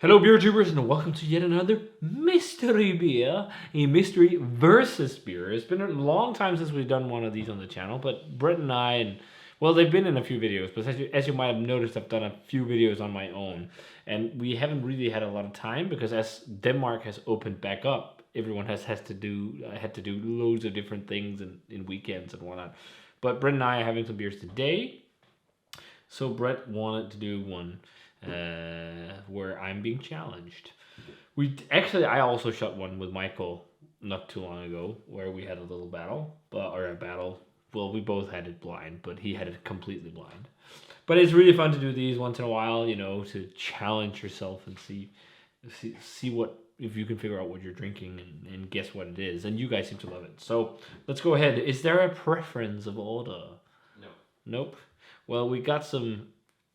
Hello, beer tubers, and welcome to yet another mystery beer, a mystery versus beer. It's been a long time since we've done one of these on the channel, but Brett and I, well, they've been in a few videos, but as you might have noticed, I've done a few videos on my own, and we haven't really had a lot of time because as Denmark has opened back up, everyone had to do loads of different things in weekends and whatnot. But Brett and I are having some beers today, so Brett wanted to do one where I'm being challenged. I also shot one with Michael not too long ago where we had a little battle, or a battle. Well, we both had it blind, but he had it completely blind. But it's really fun to do these once in a while, to challenge yourself and see what if you can figure out what you're drinking and guess what it is. And you guys seem to love it. So let's go ahead. Is there a preference of order? No. Nope. Well, we got some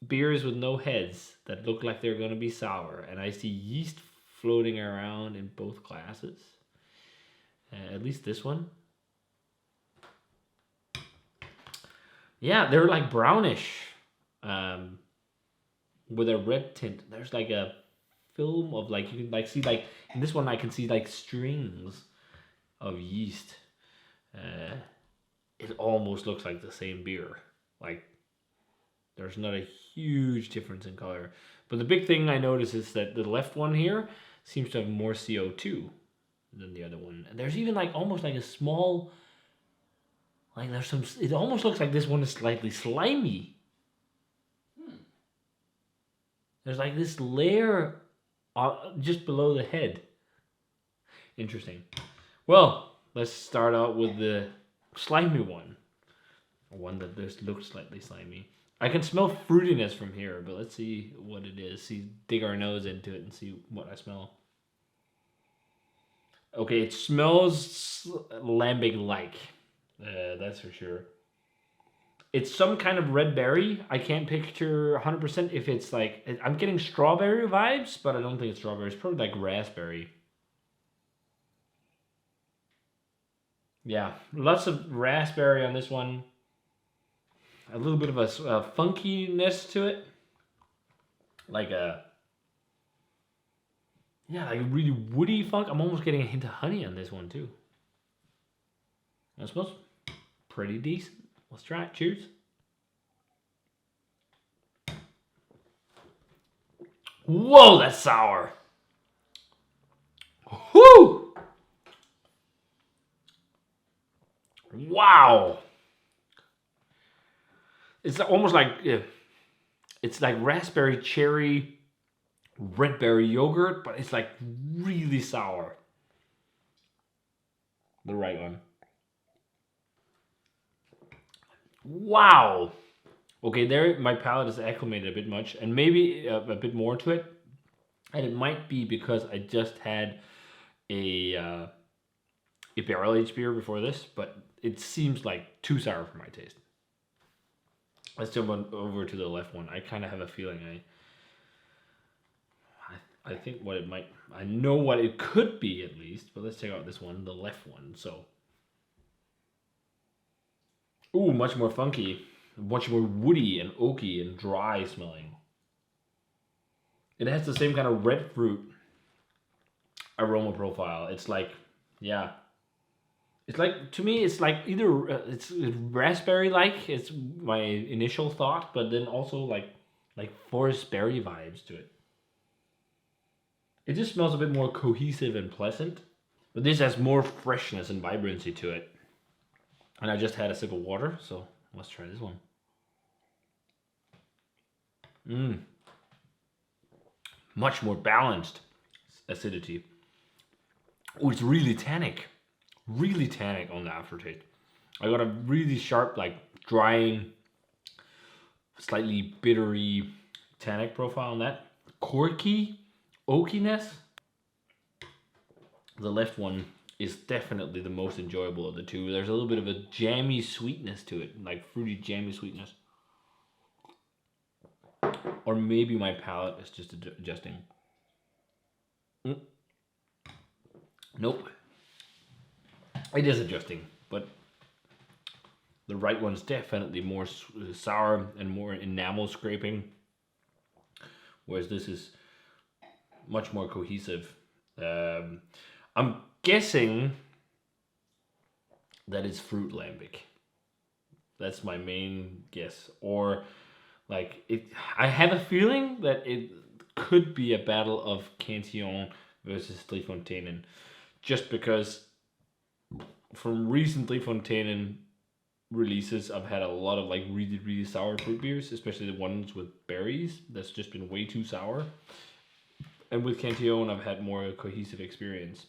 beers with no heads that look like they're going to be sour, and I see yeast floating around in both glasses. At least this one. Yeah, they're like brownish, with a red tint. There's like a film of like you can like see like in this one I can see like strings of yeast. It almost looks like the same beer. Like there's not a huge difference in color. But the big thing I notice is that the left one here seems to have more CO2 than the other one. And there's even like almost like a small, like there's some, it almost looks like this one is slightly slimy. There's like this layer just below the head. Interesting. Well, let's start out with the slimy one. One that just looks slightly slimy. I can smell fruitiness from here, but let's see what it is. Dig our nose into it and see what I smell. Okay, it smells lambic-like. That's for sure. It's some kind of red berry. I can't picture 100% if it's like... I'm getting strawberry vibes, but I don't think it's strawberry. It's probably like raspberry. Yeah, lots of raspberry on this one. A little bit of a funkiness to it. Like a really woody funk. I'm almost getting a hint of honey on this one too. That smells pretty decent. Let's try it. Cheers. Whoa, that's sour. Whoo! Wow. It's almost like it's like raspberry cherry red berry yogurt, but it's like really sour. The right one. Wow. Okay, there my palate is acclimated a bit much, and maybe a bit more to it. And it might be because I just had a barrel aged beer before this, but it seems like too sour for my taste. Let's jump over to the left one. I kind of have a feeling I think what it might... I know what it could be at least, but let's check out this one, the left one. So, ooh, much more funky, much more woody and oaky and dry smelling. It has the same kind of red fruit aroma profile. It's like, yeah. It's like, to me, it's like either, it's raspberry-like, it's my initial thought, but then also like forest berry vibes to it. It just smells a bit more cohesive and pleasant, but this has more freshness and vibrancy to it. And I just had a sip of water, so let's try this one. Much more balanced acidity. Oh, it's really tannic. Really tannic on the aftertaste. I got a really sharp, like drying, slightly bittery tannic profile on that. Corky oakiness. The left one is definitely the most enjoyable of the two. There's a little bit of a jammy sweetness to it, like fruity jammy sweetness. Or maybe my palate is just adjusting. Nope. It is adjusting, but the right one's definitely more sour and more enamel scraping, whereas this is much more cohesive. I'm guessing that it's fruit lambic. That's my main guess. Or like it. I have a feeling that it could be a battle of Cantillon versus Streefonteinen, just because from recent Streefonteinen releases, I've had a lot of like really really sour fruit beers, especially the ones with berries. That's just been way too sour. And with Cantillon, I've had more cohesive experience.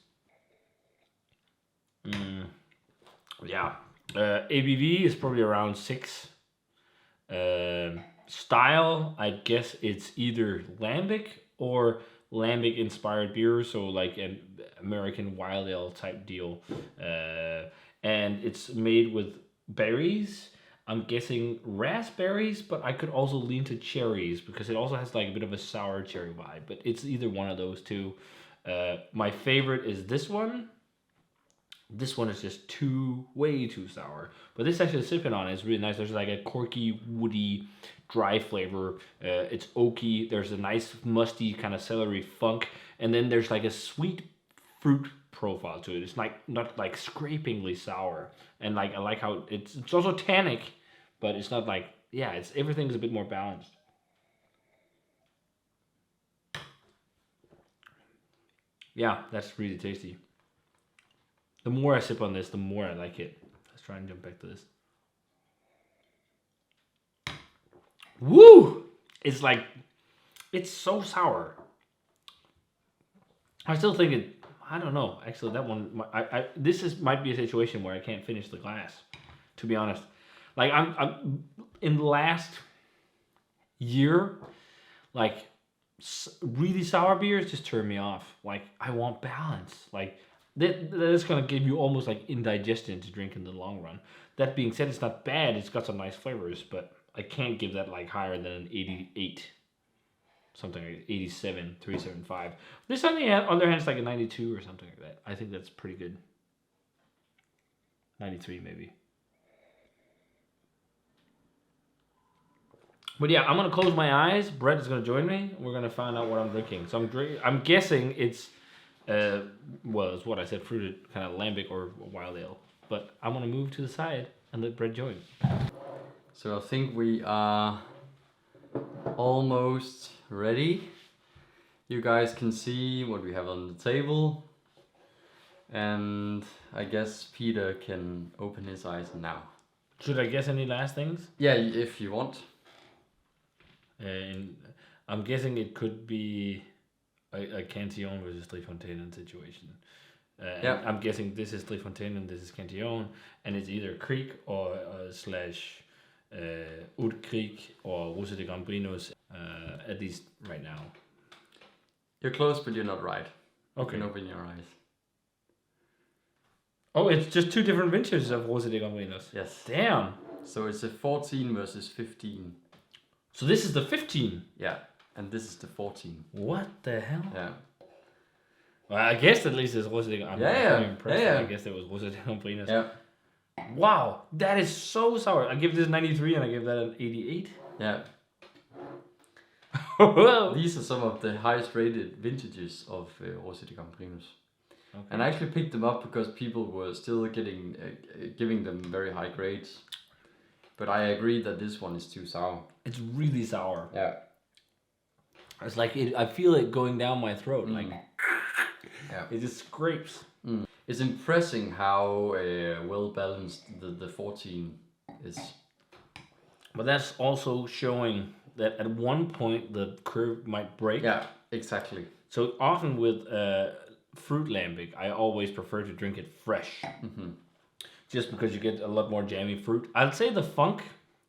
Yeah. ABV is probably around 6. Style, I guess it's either lambic or lambic inspired beer, so like an American wild ale type deal. And it's made with berries. I'm guessing raspberries, but I could also lean to cherries because it also has like a bit of a sour cherry vibe. But it's either one of those two. My favorite is this one. This one is just way too sour. But this actually sipping on it is really nice. There's like a corky, woody, dry flavor. It's oaky. There's a nice musty kind of celery funk, and then there's like a sweet fruit profile to it. It's like not like scrapingly sour, and like I like how it's also tannic, but it's not like it's everything's a bit more balanced. Yeah, that's really tasty. The more I sip on this, the more I like it. Let's try and jump back to this. Woo! It's like, it's so sour. I still think it, I don't know. Actually, that one, might be a situation where I can't finish the glass, to be honest. Like, I'm in the last year, like, really sour beers just turn me off. Like, I want balance. Like, that is going to give you almost like indigestion to drink in the long run. That being said, it's not bad. It's got some nice flavors, but I can't give that like higher than an 88. Something like 87, 375. This on the other hand is like a 92 or something like that. I think that's pretty good. 93 maybe. But yeah, I'm going to close my eyes. Brett is going to join me. We're going to find out what I'm drinking. So I'm guessing it's it's what I said, fruited kind of lambic or wild ale. But I'm gonna move to the side and let Brett join. So I think we are almost ready. You guys can see what we have on the table. And I guess Peter can open his eyes now. Should I guess any last things? Yeah, if you want. And I'm guessing it could be a Cantillon versus Streefonteinen situation. I'm guessing this is Streefonteinen and this is Cantillon, and it's either Kriek or slash Oud Kriek or Rosé de Gambrinus, at least right now. You're close, but you're not right. Okay. You can open your eyes. Oh, it's just 2 different vintages of Rosé de Gambrinus. Yes. Damn. So it's a 14 versus 15. So this is the 15. Yeah. And this is the 14. What the hell? Yeah. Well, I guess at least it's Rosé de Gambrinus. I'm very impressed. Yeah. I guess it was Rosé de Gambrinus. Yeah. Wow, that is so sour. I give this 93 and I give that an 88. Yeah. These are some of the highest rated vintages of Rosé de Gambrinus. Okay. And I actually picked them up because people were still giving them very high grades. But I agree that this one is too sour. It's really sour. Yeah. It's like I feel it going down my throat. Like, it just scrapes. It's impressive how well balanced the 14 is. But that's also showing that at one point the curve might break. Yeah, exactly. So often with fruit lambic, I always prefer to drink it fresh. Mm-hmm. Just because you get a lot more jammy fruit. I'd say the funk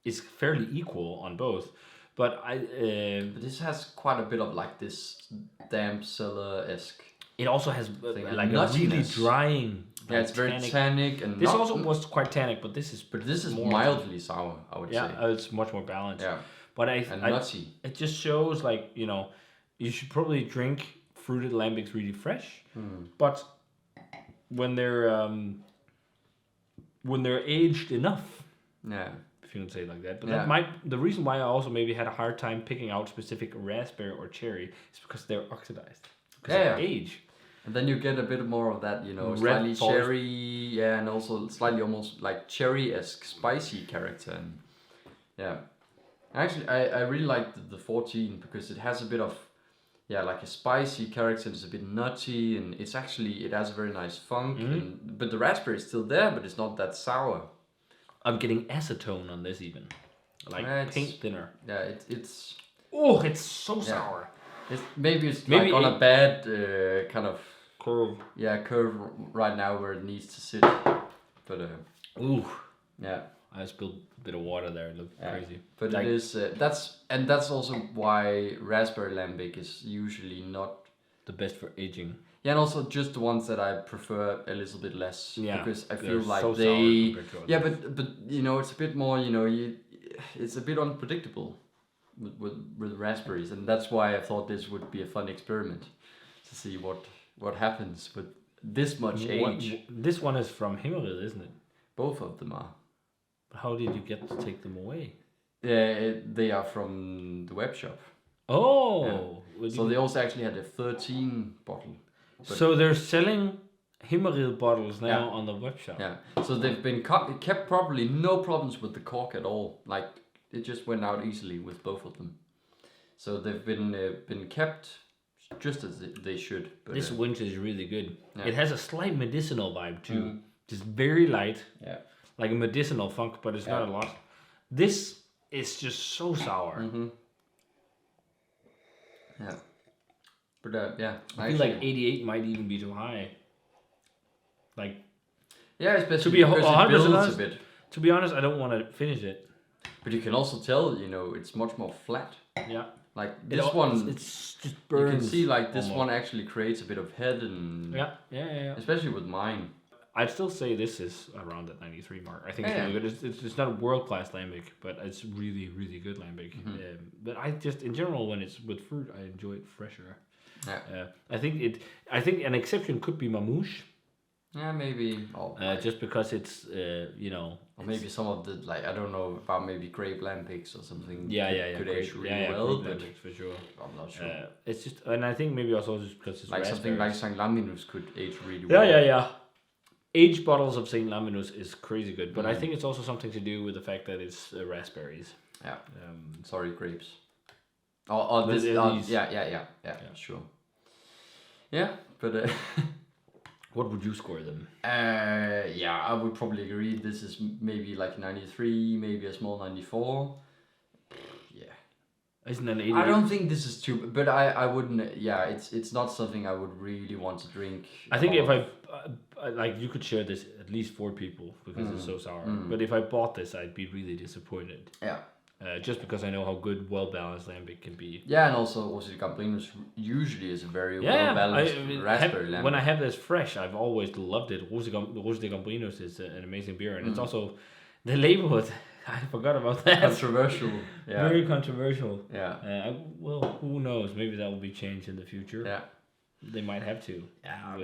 is fairly equal on both. But but this has quite a bit of like this damp cellar-esque. It also has like a really drying. Yeah, it's very tannic and. This also was quite tannic, but this is. But this is mildly sour, I would say. Yeah, it's much more balanced. Yeah. But nutty. It just shows like you should probably drink fruited lambics really fresh. But when they're aged enough. Yeah. if you can say it like that. But Yeah. that might the reason why I also maybe had a hard time picking out specific raspberry or cherry is because they're oxidized. Because Yeah, of age. And then you get a bit more of that, Red slightly forest. cherry, and also slightly almost like cherry-esque spicy character. And yeah, actually, I really like the 14 because it has a bit of, like a spicy character. It's a bit nutty, and it has a very nice funk. But the raspberry is still there, but it's not that sour. I'm getting acetone on this even, like paint thinner. Yeah, it's. Oh, it's so sour. Maybe it's Maybe like on a bad kind of curve. curve right now where it needs to sit. But Ooh, yeah. I spilled a bit of water there. It looked crazy. But like, it is that's also why raspberry lambic is usually not the best for aging. Yeah, and also just the ones that I prefer a little bit less. Yeah, because I feel like so they. sour compared to Yeah, others. but it's a bit more. It's a bit unpredictable with raspberries, and that's why I thought this would be a fun experiment to see what happens with this much age. This one is from Himmeril, isn't it? Both of them are. How did you get to take them away? They are from the web shop. Oh, So they also actually had a 13 bottle. So they're selling Himmeril bottles now on the web shop. Yeah. So they've been kept properly, no problems with the cork at all. Like it just went out easily with both of them. So they've been kept just as they should. But, this winch is really good. Yeah. It has a slight medicinal vibe too. Just very light. Yeah. Like a medicinal funk, but it's not a lot. This is just so sour. Yeah. But I feel like 88 might even be too high. Like, especially to be because it 100% builds honest, a bit. to be honest, I don't want to finish it. But you can also tell, it's much more flat. Yeah. Like this one, it's just burns. you can see like this almost. one actually creates a bit of head and yeah. especially with mine. I'd still say this is around that 93 mark. I think it's really good. It's not a world class lambic, but it's really really good lambic. But I just in general when it's with fruit, I enjoy it fresher. Yeah. I think an exception could be Mamouche. Yeah, maybe. Just because it's or maybe some of the I don't know about maybe grape lambics or something. Could age really grape well, but lambics for sure. I'm not sure. It's just, and I think maybe also just because it's like something like Saint Laminus could age really well. well. Yeah. Aged bottles of Saint Laminus is crazy good, but I think it's also something to do with the fact that it's raspberries. Yeah. Sorry, grapes. Oh, this. Yeah. Sure. Yeah, but. What would you score them? I would probably agree. This is maybe like 93, maybe a small 94. Yeah. Isn't an 88? I don't think this is too, but I wouldn't. Yeah, it's not something I would really want to drink. I think if I like, you could share this at least 4 people because it's so sour. But if I bought this, I'd be really disappointed. Yeah. Just because I know how good, well-balanced lambic can be. Yeah, and also Rosé de Camprinus usually is a very well-balanced raspberry lambic. When I have this fresh, I've always loved it. Rosé de Camprinus is an amazing beer, and it's also the label. I forgot about that. Controversial. Yeah. Very controversial. Yeah. Well, who knows? Maybe that will be changed in the future. Yeah. They might have to. Yeah.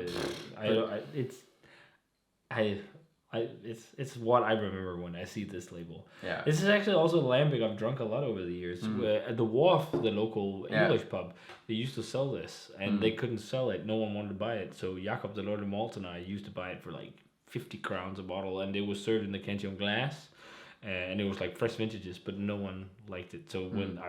It's what I remember when I see this label. Yeah. This is actually also a lambic I've drunk a lot over the years. At the Wharf, the local English pub, they used to sell this, and they couldn't sell it. No one wanted to buy it. So Jacob, the Lord of Malt, and I used to buy it for like 50 crowns a bottle, and it was served in the Cantillon glass. And it was like fresh vintages, but no one liked it. So when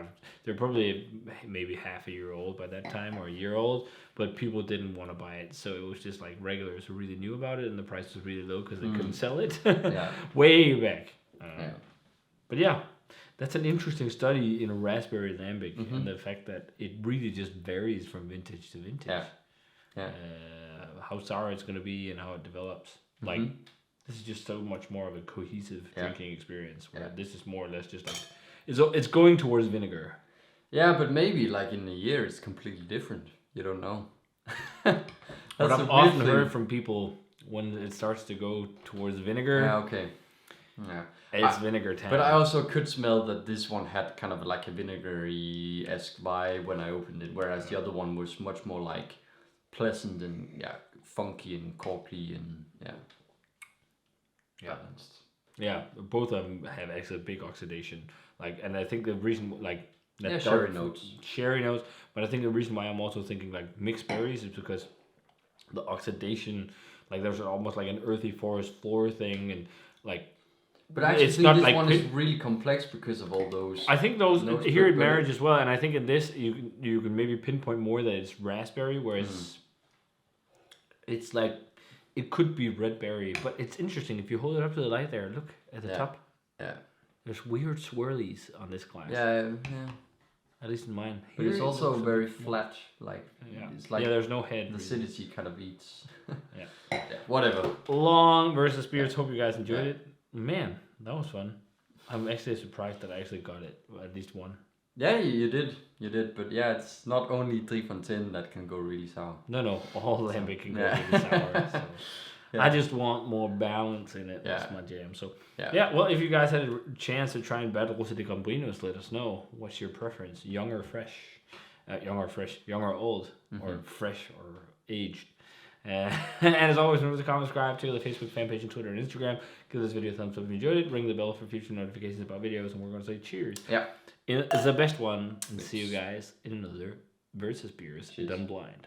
they're probably maybe half a year old by that time or a year old, but people didn't want to buy it. So it was just like regulars who really knew about it, and the price was really low because they couldn't sell it. Way back. But yeah, that's an interesting study in a raspberry lambic, and the fact that it really just varies from vintage to vintage. How sour it's going to be and how it develops. Like. This is just so much more of a cohesive drinking experience. Where this is more or less just like it's going towards vinegar. Yeah, but maybe like in a year it's completely different. You don't know. What I've often heard from people when it starts to go towards vinegar. Yeah. Okay. Yeah. It's vinegar time. But I also could smell that this one had kind of like a vinegary-esque vibe when I opened it, whereas the other one was much more like pleasant and funky and corky and balanced. Yeah, both of them have actually big oxidation. Like, and I think the reason, like, that Yeah, dark sherry notes. Sherry notes. But I think the reason why I'm also thinking like mixed berries is because the oxidation, like, there's almost like an earthy forest floor thing, and like, But I actually it's think not this like one is really complex because of all those. I think those notes, here in but marriage as well, and I think in this you can maybe pinpoint more that it's raspberry, whereas it's like it could be red berry, but it's interesting if you hold it up to the light there. Look at the top. Yeah. There's weird swirlies on this glass. Yeah. At least in mine. But it's also very flat. Like it's like there's no head. the Really. acidity kind of eats. Yeah. Whatever. Long versus spirits. Hope you guys enjoyed it. Man, that was fun. I'm actually surprised that I actually got it. At least one. Yeah, you did. But yeah, it's not only 3 from 10 that can go really sour. No, all lambic can go really sour. So. I just want more balance in it. That's my jam. So well, if you guys had a chance to try and battle Rosa de Cambrinos, let us know. What's your preference? Young or fresh? Young or old? Or fresh or aged? And as always, remember to comment, subscribe to the Facebook fan page and Twitter and Instagram. Give this video a thumbs up if you enjoyed it. Ring the bell for future notifications about videos, and we're going to say cheers. Yeah. It's the best one, and see you guys in another Versus Beers Done Blind.